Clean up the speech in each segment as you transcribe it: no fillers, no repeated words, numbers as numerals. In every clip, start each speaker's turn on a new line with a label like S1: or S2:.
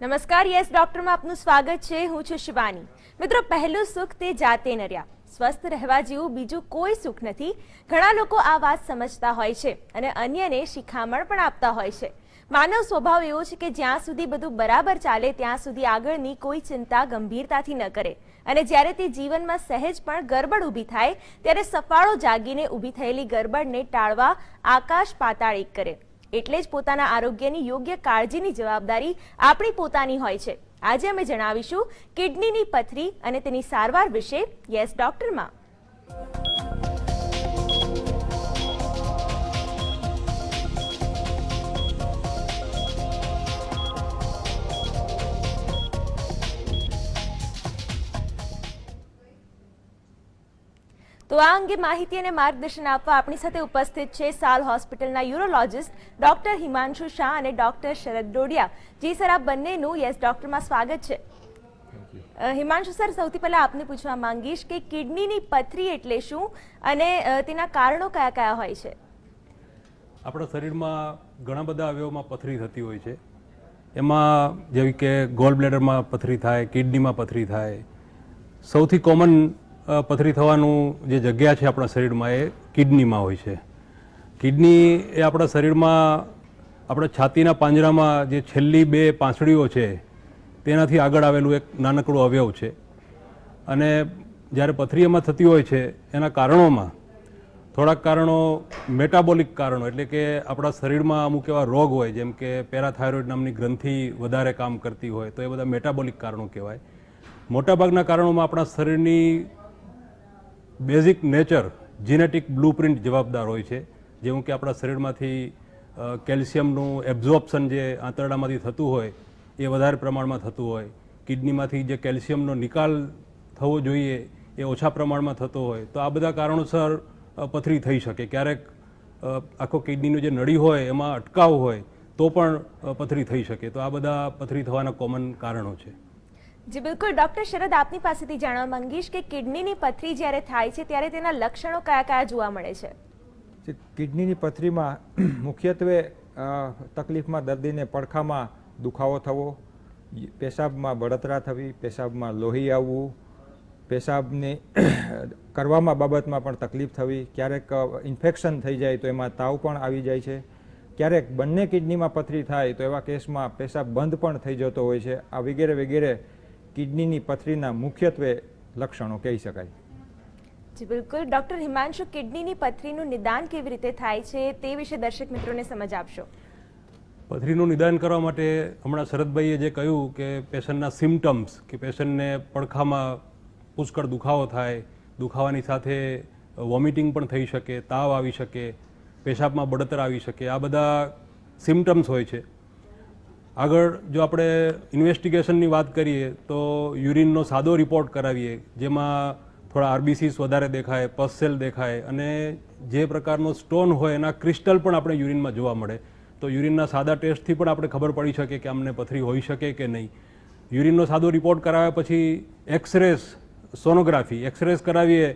S1: નમસ્કાર, યસ ડોક્ટરમાં આપનું સ્વાગત છે. હું છું શિવાની. મિત્રો, પહેલું સુખ તે જાતે નર્યા. સ્વસ્થ રહેવા જેવું બીજું કોઈ સુખ નથી. ઘણા લોકો આ વાત સમજતા હોય છે અને અન્યને શિખામણ પણ આપતા હોય છે. માનવ સ્વભાવ એવો છે કે જ્યાં સુધી બધું બરાબર ચાલે ત્યાં સુધી આગળની કોઈ ચિંતા ગંભીરતાથી ન કરે, અને જ્યારે તે જીવનમાં સહેજ પણ ગરબડ ઊભી થાય ત્યારે સફાળો જાગીને ઊભી થયેલી ગરબડને ટાળવા આકાશ પાતાળ એક કરે. એટલે જ પોતાના આરોગ્યની યોગ્ય કાળજીની જવાબદારી આપણી પોતાની હોય છે. આજે અમે જણાવીશું કિડનીની પથરી અને તેની સારવાર વિશે યસ ડોક્ટરમાં. તો આ અંગે માહિતી અને માર્ગદર્શન આપવા આપણી સાથે ઉપસ્થિત છે સાલ હોસ્પિટલના યુરોલોજિસ્ટ ડોક્ટર હિમાંશુ શાહ અને ડોક્ટર શરદ ડોડિયા. જી સર, આપ બંનેનું યસ ડોક્ટરમાં સ્વાગત છે. હિમાંશુ સર, સૌથી પહેલા આપને પૂછવા માંગીશ કે કિડનીની પથરી એટલે શું અને તેના કારણો કયા કયા હોય છે?
S2: આપણા શરીરમાં ઘણા બધા અવયવોમાં પથરી થતી હોય છે. એમાં જેવી કે ગોલ બ્લેડરમાં પથરી થાય, કિડનીમાં પથરી થાય. સૌથી કોમન પથરી થવાનું જે જગ્યા છે આપણા શરીરમાં એ કિડનીમાં હોય છે. કિડની એ આપણા શરીરમાં આપણા છાતીના પાંજરામાં જે છેલ્લી બે પાંસળીઓ છે તેનાથી આગળ આવેલું એક નાનકડું અવયવ છે. અને જ્યારે પથરી એમાં થતી હોય છે એના કારણોમાં થોડાક કારણો મેટાબોલિક કારણો, એટલે કે આપણા શરીરમાં અમુક એવા રોગ હોય જેમ કે પેરાથાઇરોઇડ નામની ગ્રંથિ વધારે કામ કરતી હોય તો એ બધા મેટાબોલિક કારણો કહેવાય. મોટાભાગના કારણોમાં આપણા શરીરની બેઝિક નેચર, જીનેટિક બ્લુપ્રિન્ટ જવાબદાર હોય છે. જેવું કે આપણા શરીરમાંથી કેલ્શિયમનું એબ્ઝોર્પ્શન જે આંતરડામાંથી થતું હોય એ વધારે પ્રમાણમાં થતું હોય, કિડનીમાંથી જે કેલ્શિયમનો નિકાલ થવો જોઈએ એ ઓછા પ્રમાણમાં થતો હોય, તો આ બધા કારણોસર પથરી થઈ શકે. ક્યારેક આખો કિડનીનું જે નળી હોય એમાં અટકાવ હોય તો પણ પથરી થઈ શકે. તો આ બધા પથરી થવાના કોમન કારણો છે.
S1: જી બિલકુલ. ડોક્ટર શરદ, આપની પાસેથી જાણવા માંગીશ કે કિડનીની પથરી જ્યારે થાય છે ત્યારે તેના લક્ષણો કયા કયા જોવા મળે છે?
S3: કિડનીની પથરીમાં મુખ્યત્વે તકલીફમાં દર્દીને પડખામાં દુખાવો થવો, પેશાબમાં બળતરા થવી, પેશાબમાં લોહી આવવું, પેશાબની કરવામાં બાબતમાં પણ તકલીફ થવી, ક્યારેક ઇન્ફેક્શન થઈ જાય તો એમાં તાવ પણ આવી જાય છે. ક્યારેક બંને કિડનીમાં પથરી થાય તો એવા કેસમાં પેશાબ બંધ પણ થઈ જતો હોય છે. આ વગેરે વગેરે કિડનીની પથરીના મુખ્યત્વે લક્ષણો કહી શકાય.
S1: જી બિલકુલ. ડોક્ટર હિમાંશુ, કિડનીની પથરીનું નિદાન કેવી રીતે થાય છે તે વિશે દર્શક મિત્રોને સમજ આપશો.
S2: પથરીનું નિદાન કરવા માટે હમણાં શરદભાઈએ જે કહ્યું કે પેશન્ટના સિમ્ટમ્સ, કે પેશન્ટને પડખામાં પુષ્કળ દુખાવો થાય, દુખાવાની સાથે વોમિટિંગ પણ થઈ શકે, તાવ આવી શકે, પેશાબમાં બળતરા આવી શકે, આ બધા સિમ્ટમ્સ હોય છે. આગળ જો આપણે ઇન્વેસ્ટિગેશનની વાત કરીએ તો યુરિનનો સાદો રિપોર્ટ કરાવીએ જેમાં થોડા આરબીસીસ વધારે દેખાય, પસ સેલ દેખાય અને જે પ્રકારનો સ્ટોન હોય એના ક્રિસ્ટલ પણ આપણે યુરિનમાં જોવા મળે. તો યુરિનના સાદા ટેસ્ટથી પણ આપણે ખબર પડી શકે કે અમને પથરી હોઈ શકે કે નહીં. યુરિનનો સાદો રિપોર્ટ કરાવ્યા પછી એક્સરેસ, સોનોગ્રાફી, એક્સરેસ કરાવીએ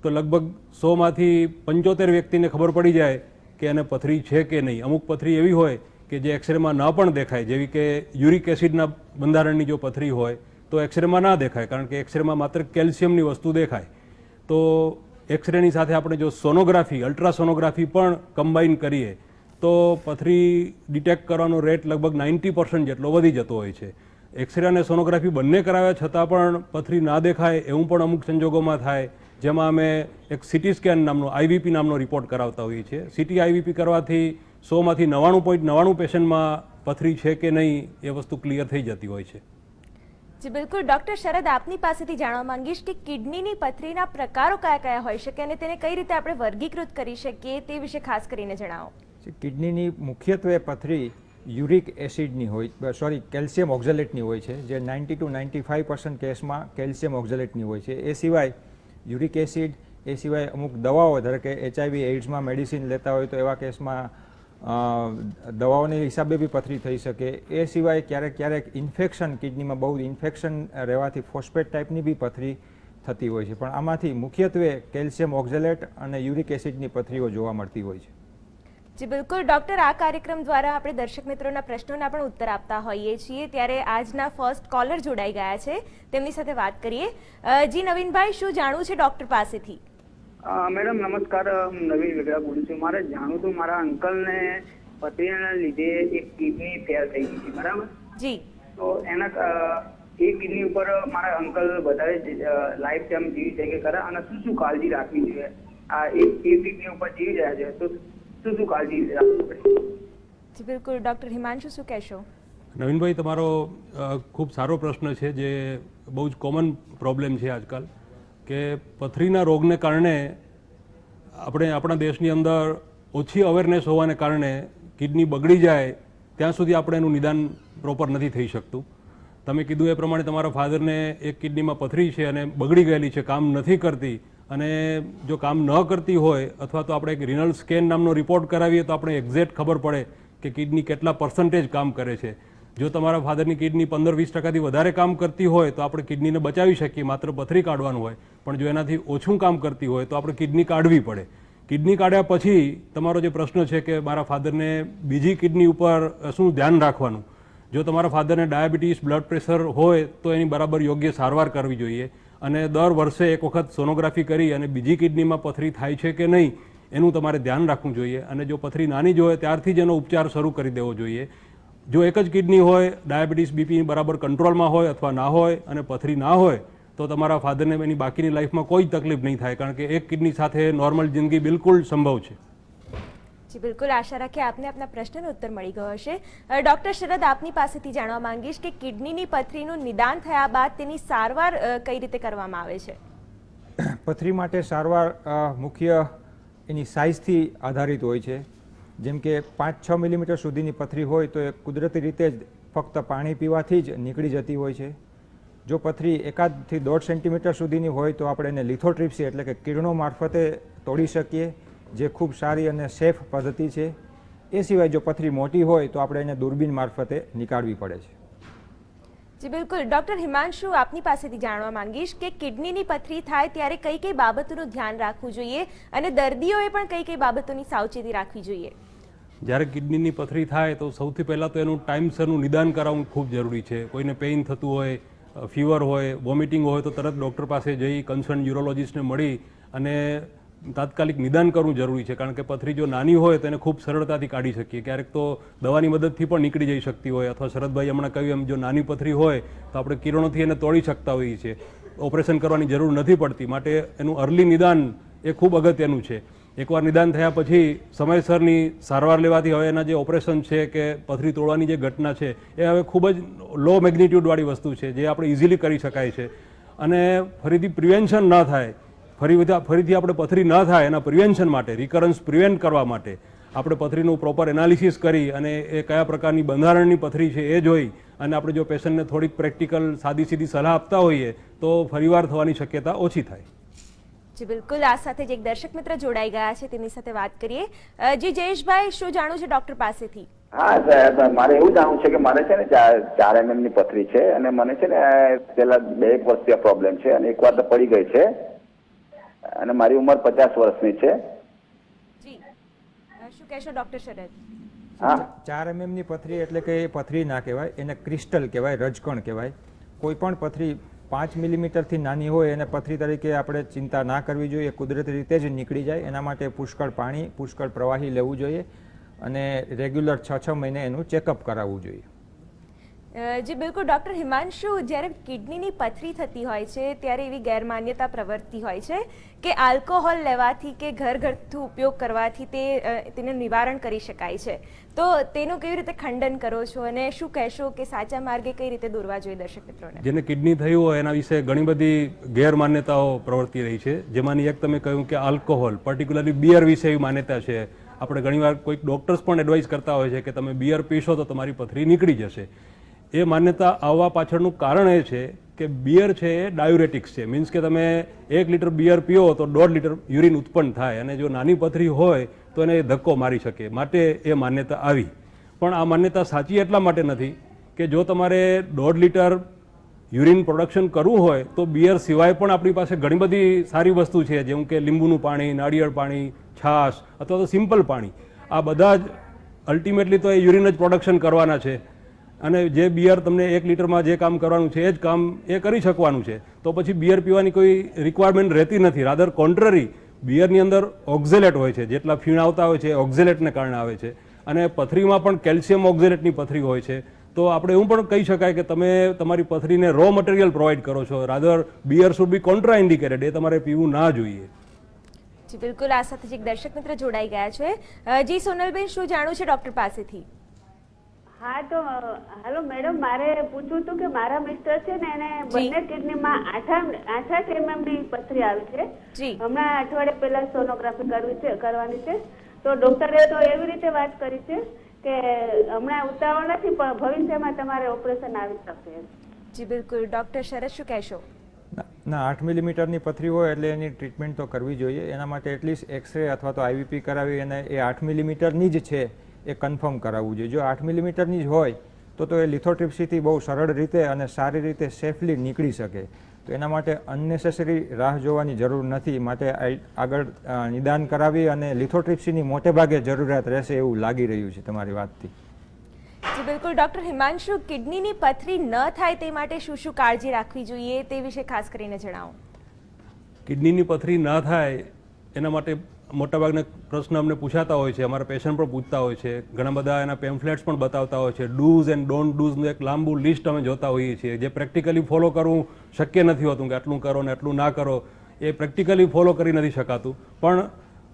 S2: તો લગભગ 100માંથી 75 વ્યક્તિને ખબર પડી જાય કે એને પથરી છે કે નહીં. અમુક પથરી એવી હોય કે જે એક્સરેમાં ન પણ દેખાય, જેવી કે યુરિક એસિડના બંધારણની જો પથરી હોય તો એક્સરેમાં ના દેખાય, કારણ કે એક્સરેમાં માત્ર કેલ્શિયમની વસ્તુ દેખાય. તો એક્સરેની સાથે આપણે જો સોનોગ્રાફી, અલ્ટ્રાસોનોગ્રાફી પણ કમ્બાઈન કરીએ તો પથરી ડિટેક્ટ કરવાનો રેટ લગભગ 90% જેટલો વધી જતો હોય છે. એક્સરે અને સોનોગ્રાફી બંને કરાવ્યા છતાં પણ પથરી ના દેખાય એવું પણ અમુક સંજોગોમાં થાય, જેમાં અમે એક સિટી સ્કેન નામનો, આઈવીપી નામનો રિપોર્ટ કરાવતા હોઈએ છીએ. સિટી આઈવીપી કરવાથી 100માંથી 99.99 પેશન્ટમાં પથરી છે કે નહીં એ વસ્તુ ક્લિયર થઈ જતી હોય છે.
S1: જી બિલકુલ. ડોક્ટર શરદ, આપની પાસેથી જાણવા માંગીશ કે કિડનીની પથરીના પ્રકારો કયા કયા હોઈ શકે અને તેને કઈ રીતે આપણે વર્ગીકૃત કરી શકીએ તે વિશે ખાસ કરીને જણાવો.
S3: કિડનીની મુખ્યત્વે પથરી યુરિક એસિડની હોય, કેલ્શિયમ ઓક્ઝેલેટની હોય છે, જે 90 to 95% કેસમાં કેલ્શિયમ ઓક્ઝેલેટની હોય છે. એ સિવાય યુરિક એસિડ, એ સિવાય અમુક દવાઓ, ધારો કે HIV એઇડ્સમાં મેડિસિન લેતા હોય તો એવા કેસમાં દવાઓની હિસાબે બી પથરી થઈ શકે. એ સિવાય ક્યારેક ક્યારેક ઇન્ફેક્શન, કિડનીમાં બહુ ઇન્ફેક્શન રહેવાથી ફોસ્ફેટ ટાઈપની બી પથરી થતી હોય છે. પણ આમાંથી મુખ્યત્વે કેલ્શિયમ ઓક્ઝેલેટ અને યુરિક એસિડની પથરીઓ જોવા મળતી હોય છે.
S1: જી બિલકુલ ડૉક્ટર, આ કાર્યક્રમ દ્વારા આપણે દર્શક મિત્રોના પ્રશ્નોના પણ ઉત્તર આપતા હોઈએ છીએ. ત્યારે આજના ફર્સ્ટ કોલર જોડાઈ ગયા છે, તેમની સાથે વાત કરીએ. જી નવીનભાઈ, શું જાણવું છે ડૉક્ટર પાસેથી?
S4: મેડમ નમસ્કાર, હું નવીન વેગડા બોલું છું. મારે જાણવું હતું, મારા અંકલને પથરીના લીધે એક કિડની ફેલ થઈ ગઈ છે, બરાબર?
S1: જી.
S4: તો એના એ કિડની ઉપર મારા અંકલ વધારે લાઈફ ટાઈમ જીવી શકે ખરા, અને શું શું કાળજી રાખવી જોઈએ? આ એક કિડની ઉપર જીવી રહ્યા છે તો શું શું કાળજી રાખવી પડે?
S1: જી બિલકુલ ડૉક્ટર હિમાંશુ, શું કહેશો?
S2: નવીનભાઈ, તમારો ખૂબ સારો પ્રશ્ન છે, જે બહુ જ કોમન પ્રોબ્લેમ છે આજકાલ, કે પથરીના રોગને કારણે આપણા દેશની અંદર ઓછી અવેરનેસ હોવાને કારણે કિડની બગડી જાય ત્યાં સુધી આપણે એનું નિદાન પ્રોપર નથી થઈ શકતું. તમે કીધું એ પ્રમાણે તમારા ફાધરને એક કિડનીમાં પથરી છે અને બગડી ગયેલી છે, કામ નથી કરતી, અને જો કામ ન કરતી હોય અથવા તો આપણે એક રિનલ સ્કેન નામનો રિપોર્ટ કરાવીએ તો આપણે એક્ઝેક્ટ ખબર પડે કે કિડની કેટલા % કામ કરે છે. જો તમારા ફાધરની કિડની 15-20% વધારે કામ કરતી હોય તો આપણે કિડનીને બચાવી શકીએ, માત્ર પથરી કાઢવાનું હોય. પણ જો એનાથી ઓછું કામ કરતી હોય તો આપણે કિડની કાઢવી પડે. કિડની કાઢ્યા પછી તમારો જે પ્રશ્ન છે કે મારા ફાધરને બીજી કિડની ઉપર શું ધ્યાન રાખવાનું, જો તમારા ફાધરને ડાયાબિટીસ, બ્લડ પ્રેશર હોય તો એની બરાબર યોગ્ય સારવાર કરવી જોઈએ, અને દર વર્ષે એક વખત સોનોગ્રાફી કરી અને બીજી કિડનીમાં પથરી થાય છે કે નહીં એનું તમારે ધ્યાન રાખવું જોઈએ. અને જો પથરી નાની જ હોય ત્યારથી જ એનો ઉપચાર શરૂ કરી દેવો જોઈએ. જો એક જ કિડની હોય, ડાયાબિટીસ, બીપી બરાબર કંટ્રોલમાં હોય અથવા ના હોય, અને પથરી ના હોય, તો તમારા ફાધરને એની બાકીની લાઈફમાં કોઈ તકલીફ નહીં થાય, કારણ કે એક કિડની સાથે નોર્મલ જિંદગી બિલકુલ સંભવ છે.
S1: જી બિલકુલ, આશા રાખીએ આપને આપના પ્રશ્નનો ઉત્તર મળી ગયો હશે. ડૉક્ટર શરદ, આપની પાસેથી જાણવા માંગીશ કે કિડનીની પથરીનું નિદાન થયા બાદ તેની સારવાર કઈ રીતે કરવામાં આવે છે?
S3: પથરી માટે સારવાર મુખ્ય એની સાઇઝથી આધારિત હોય છે. જેમ કે 5-6 મિલીમીટર સુધીની પથરી હોય તો એ કુદરતી રીતે જ ફક્ત પાણી પીવાથી જ નીકળી જતી હોય છે. જો પથરી 1-થી 1.5 સેન્ટીમીટર સુધીની હોય તો આપણે એને લિથોટ્રિપ્સી એટલે કે કિરણો મારફતે તોડી શકીએ, જે ખૂબ સારી અને સેફ પદ્ધતિ છે. એ સિવાય જો પથરી મોટી હોય તો આપણે એને દૂરબીન મારફતે નીકાળવી પડે છે.
S1: જી બિલકુલ ડૉક્ટર હિમાંશુ, આપની પાસેથી જાણવા માંગીશ કે કિડનીની પથરી થાય ત્યારે કઈ કઈ બાબતોનું ધ્યાન રાખવું જોઈએ અને દર્દીઓએ પણ કઈ કઈ બાબતોની સાવચેતી રાખવી જોઈએ?
S2: જ્યારે કિડનીની પથરી થાય તો સૌથી પહેલાં તો એનું ટાઈમસરનું નિદાન કરાવવું ખૂબ જરૂરી છે. કોઈને પેઇન થતું હોય, ફીવર હોય, વોમિટિંગ હોય તો તરત ડૉક્ટર પાસે જઈ કન્સર્ન યુરોલોજિસ્ટને મળી અને તાત્કાલિક નિદાન કરવું જરૂરી છે. કારણ કે પથરી જો નાની હોય તો એને ખૂબ સરળતાથી કાઢી શકીએ, ક્યારેક તો દવાની મદદથી પણ નીકળી જઈ શકતી હોય, અથવા શરદભાઈ હમણાં કહ્યું એમ જો નાની પથરી હોય તો આપણે કિરણોથી એને તોડી શકતા હોઈએ છીએ, ઓપરેશન કરવાની જરૂર નથી પડતી. માટે એનું અર્લી નિદાન એ ખૂબ અગત્યનું છે. એકવાર નિદાન થયા પછી સમયસરની સારવાર લેવાથી હવે એના જે ઓપરેશન છે કે પથરી તોડવાની જે ઘટના છે એ હવે ખૂબ જ લો મેગ્નિટ્યુડવાળી વસ્તુ છે, જે આપણે ઇઝીલી કરી શકાય છે. અને ફરીથી પ્રિવેન્શન ન થાય, ફરીથી આપણે પથરી ન થાય એના પ્રિવેન્શન માટે, રિકરન્સ પ્રિવેન્ટ કરવા માટે આપણે પથરીનું પ્રોપર એનાલિસિસ કરી અને એ કયા પ્રકારની બંધારણની પથરી છે એ જોઈ અને આપણે જો પેશન્ટને થોડીક પ્રેક્ટિકલ સાદી સીધી સલાહ આપતા હોઈએ તો ફરીવાર થવાની શક્યતા ઓછી થાય.
S1: જી બિલકુલ, આ સાથે જ એક દર્શક મિત્ર જોડાઈ ગયા છે, તેમની સાથે વાત કરીએ. જી જયેશભાઈ, શું જાણવું છે ડૉક્ટર પાસેથી?
S5: હા સાહેબ, મારે એવું જાણવું છે કે મારે છે ને 4 mm ની પથરી છે અને મને છે ને પેલા 2 વર્ષથી આ પ્રોબ્લેમ છે અને એકવાર તો પડી ગઈ છે અને મારી ઉંમર 50 વર્ષની છે.
S1: જી, શું કહેશો ડૉક્ટર શરદ?
S3: હા, 4 mm ની પથરી એટલે કે એ પથરી ના કહેવાય, એને ક્રિસ્ટલ કહેવાય, રજકણ કહેવાય. કોઈ પણ પથરી 5 મિલીમીટરથી નાની હોય એને પથરી તરીકે આપણે ચિંતા ના કરવી જોઈએ, કુદરતી રીતે જ નીકળી જાય. એના માટે પુષ્કળ પાણી, પુષ્કળ પ્રવાહી લેવું જોઈએ અને રેગ્યુલર 6-6 મહિને એનું ચેકઅપ કરાવવું જોઈએ.
S1: જી બિલકુલ ડૉક્ટર હિમાંશુ, જ્યારે કિડનીની પથરી થતી હોય છે ત્યારે એવી ગેરમાન્યતા પ્રવર્તતી હોય છે કે આલ્કોહોલ લેવાથી કે ઘરગથ્થુ ઉપયોગ કરવાથી તેનું નિવારણ કરી શકાય છે, તો તેનું કેવી રીતે ખંડન કરો છો અને શું કહેશો કે સાચા માર્ગે કઈ રીતે દોરવા જોઈએ દર્શક મિત્રોને?
S2: જેને કિડની થયું હોય એના વિશે ઘણી બધી ગેરમાન્યતાઓ પ્રવર્તી રહી છે, જેમાંની એક તમે કહ્યું કે આલ્કોહોલ, પર્ટિક્યુલરલી બિયર વિશે એવી માન્યતા છે. આપણે ઘણીવાર કોઈક ડૉક્ટર્સ પણ એડવાઇસ કરતા હોય છે કે તમે બિયર પીશો તો તમારી પથરી નીકળી જશે. એ માન્યતા આવવા પાછળનું કારણ એ છે કે બિયર છે એ ડાયુરેટિક્સ છે. મીન્સ કે તમે 1 લીટર બિયર પીઓ તો 1.5 લીટર યુરિન ઉત્પન્ન થાય, અને જો નાની પથરી હોય તો એને ધક્કો મારી શકે, માટે એ માન્યતા આવી. પણ આ માન્યતા સાચી એટલા માટે નથી કે જો તમારે 1.5 લીટર યુરિન પ્રોડક્શન કરવું હોય તો બિયર સિવાય પણ આપણી પાસે ઘણી બધી સારી વસ્તુ છે, જેમ કે લીંબુનું પાણી, નાળિયેર પાણી, છાશ અથવા તો સિમ્પલ પાણી. આ બધા જ અલ્ટિમેટલી તો એ યુરિન જ પ્રોડક્શન કરવાના છે અને જે બિયર તમને 1 લીટરમાં જે કામ કરવાનું છે એ જ કામ એ કરી શકવાનું છે. તો પછી બિયર પીવાની કોઈ રિક્વાયરમેન્ટ રહેતી નથી. રાધર કોન્ટ્રરી, બિયરની અંદર ઓક્ઝેલેટ હોય છે, જેટલા ફીણ આવતા હોય છે એ ઓક્ઝેલેટને કારણે આવે છે અને પથરીમાં પણ કેલ્શિયમ ઓક્ઝેલેટની પથરી હોય છે. તો આપણે એવું પણ કહી શકાય કે તમે તમારી પથરીને રો મટીરિયલ પ્રોવાઈડ કરો છો. Rather beer should be contraindicated, એ તમારે પીવું ના જોઈએ.
S1: જી બિલકુલ, આ સાથે એક દર્શક મિત્ર જોડાઈ ગયા છે. જી સોનલબેન, શું જાણવું છે ડોક્ટર પાસેથી?
S6: હા તો હેલો મેડમ, મારે પૂછવું હતું કે મારા મિસ્ટર છે ને એને બંને કિડનીમાં 8 mm ની પથરી આવી છે.
S1: જી.
S6: હમણાં અઠવાડિયા પહેલા સોનોગ્રાફી કરવાની છે. તો ડોક્ટરે તો એવી રીતે વાત કરી છે કે હમણાં ઉતાવળ નથી પણ ભવિષ્યમાં તમારે ઓપરેશન આવી શકે.
S1: જી બિલકુલ, ડોક્ટર શરદ શું કહેશો?
S3: ના 8 મિલીમીટરની પથરી હોય એટલે એની ટ્રીટમેન્ટ તો કરવી જોઈએ. એના માટે એટલીસ્ટ એક્સરે અથવા તો આઈવીપી કરાવી અને એ 8 મિલીમીટરની જ છે એ કન્ફર્મ કરાવવું જોઈએ. જો 8 મિલીમીટરની જ હોય તો એ લિથોટ્રિપ્સીથી બહુ સરળ રીતે અને સારી રીતે સેફલી નીકળી શકે. તો એના માટે અનનેસેસરી રાહ જોવાની જરૂર નથી. માટે આગળ નિદાન કરાવી અને લિથોટ્રિપ્સીની મોટે ભાગે જરૂરિયાત રહેશે એવું લાગી રહ્યું છે તમારી વાતથી.
S1: જી બિલકુલ, ડોક્ટર હિમાંશુ, કિડનીની પથરી ન થાય તે માટે શું શું કાળજી રાખવી જોઈએ તે વિશે ખાસ કરીને જણાવો.
S2: કિડનીની પથરી ના થાય એના માટે મોટાભાગના પ્રશ્ન અમને પૂછાતા હોય છે, અમારા પેશન્ટ પણ પૂછતા હોય છે, ઘણા બધા એના પેમ્ફલેટ્સ પણ બતાવતા હોય છે. ડૂઝ એન્ડ ડોન્ટ ડૂઝનું એક લાંબુ લિસ્ટ અમે જોતા હોઈએ છીએ, જે પ્રેક્ટિકલી ફોલો કરવું શક્ય નથી હોતું કે આટલું કરો ને આટલું ના કરો. એ પ્રેક્ટિકલી ફોલો કરી નથી શકાતું. પણ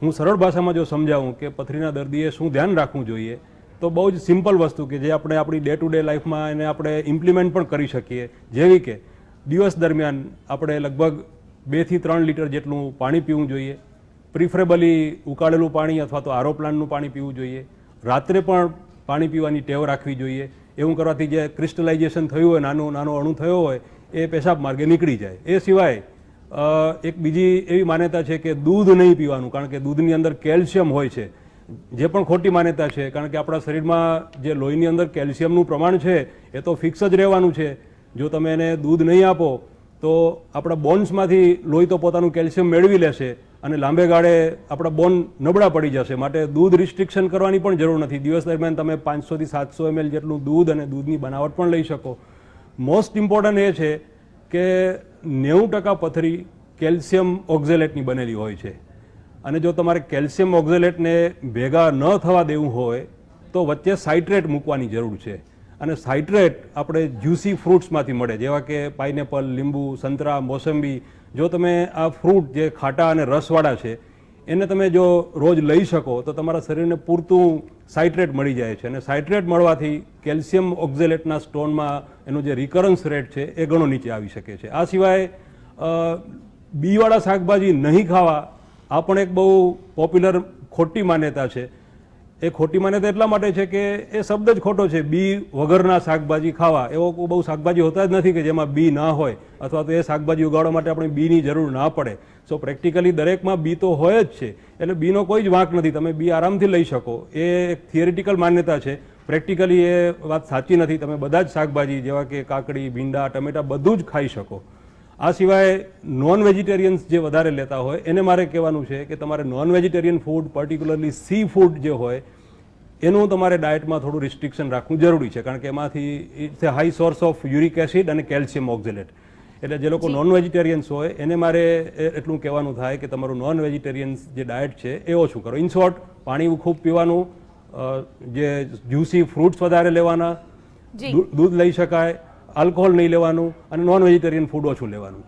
S2: હું સરળ ભાષામાં જો સમજાવું કે પથરીના દર્દીએ શું ધ્યાન રાખવું જોઈએ, તો બહુ જ સિમ્પલ વસ્તુ કે જે આપણે આપણી ડે ટુ ડે લાઈફમાં એને આપણે ઇમ્પ્લિમેન્ટ પણ કરી શકીએ. જેવી કે દિવસ દરમિયાન આપણે લગભગ 2 થી 3 લીટર જેટલું પાણી પીવું જોઈએ. પ્રિફરેબલી ઉકાળેલું પાણી અથવા તો આરો પ્લાન્ટનું પાણી પીવું જોઈએ. રાત્રે પણ પાણી પીવાની ટેવ રાખવી જોઈએ. એવું કરવાથી જે ક્રિસ્ટલાઇઝેશન થયું હોય, નાનો અણુ થયો હોય, એ પેશાબ માર્ગે નીકળી જાય. એ સિવાય એક બીજી એવી માન્યતા છે કે દૂધ નહીં પીવાનું, કારણ કે દૂધની અંદર કેલ્શિયમ હોય છે, જે પણ ખોટી માન્યતા છે. કારણ કે આપણા શરીરમાં જે લોહીની અંદર કેલ્શિયમનું પ્રમાણ છે એ તો ફિક્સ જ રહેવાનું છે. જો તમે એને દૂધ નહીં આપો તો આપણા બોન્સમાંથી લોહી તો પોતાનું કેલ્શિયમ મેળવી લેશે અને લાંબે ગાળે આપણા બોન નબળા પડી જશે. માટે દૂધ રિસ્ટ્રિક્શન કરવાની પણ જરૂર નથી. દિવસ દરમિયાન તમે 500 થી 700 ml જેટલું દૂધ અને દૂધની બનાવટ પણ લઈ શકો. મોસ્ટ ઇમ્પોર્ટન્ટ એ છે કે 90% પથરી કેલ્શિયમ ઓક્ઝેલેટની બનેલી હોય છે અને જો તમારે કેલ્શિયમ ઓક્ઝેલેટને ભેગા ન થવા દેવું હોય તો વચ્ચે સાઇટ્રેટ મૂકવાની જરૂર છે. અને સાઇટ્રેટ આપણે જ્યુસી ફ્રૂટ્સમાંથી મળે, જેવા કે પાઇનેપલ, લીંબુ, સંતરા, મોસંબી. જો તમે આ ફ્રૂટ જે ખાટા અને રસવાળા છે એને તમે જો રોજ લઈ શકો તો તમારા શરીરને પૂરતું સાઇટ્રેટ મળી જાય છે અને સાઇટ્રેટ મળવાથી કેલ્શિયમ ઓક્ઝેલેટના સ્ટોનમાં એનો જે રિકરન્સ રેટ છે એ ઘણો નીચે આવી શકે છે. આ સિવાય બીવાળા શાકભાજી નહીં ખાવા, આ પણ એક બહુ પોપ્યુલર ખોટી માન્યતા છે. એ ખોટી માન્યતા એટલા માટે છે કે એ શબ્દ જ ખોટો છે. બી વગરના શાકભાજી ખાવા, એવો બહુ શાકભાજી હોતા જ નથી કે જેમાં બી ના હોય, અથવા તો એ શાકભાજી ઉગાડવા માટે આપણે બીની જરૂર ના પડે. સો પ્રેક્ટિકલી દરેકમાં બી તો હોય જ છે, એટલે બીનો કોઈ જ વાંક નથી. તમે બી આરામથી લઈ શકો. એ એક થિયરિટિકલ માન્યતા છે. પ્રેક્ટિકલી એ વાત સાચી નથી. તમે બધા જ શાકભાજી જેવા કે કાકડી, ભીંડા, ટમેટા બધું જ ખાઈ શકો. આ સિવાય નોન વેજીટેરિયન્સ જે વધારે લેતા હોય એને મારે કહેવાનું છે કે તમારે non vegetarian food, particularly C food જે હોય એનું તમારે ડાયટમાં થોડું રિસ્ટ્રિક્શન રાખવું જરૂરી છે, કારણ કે એમાંથી it's a high source of uric acid અને કેલ્શિયમ ઓક્ઝેલેટ. એટલે જે લોકો નોન વેજીટેરિયન્સ હોય એને મારે એટલું કહેવાનું થાય કે તમારું નોન વેજીટેરિયન્સ જે ડાયટ છે એ ઓછું કરો. ઇન શોર્ટ, પાણી ખૂબ પીવાનું, જે જ્યુસી ફ્રૂટ્સ વધારે લેવાના, દૂધ લઈ શકાય, આલ્કોહોલ નહીં લેવાનું અને નોન વેજીટેરિયન ફૂડ ઓછું લેવાનું.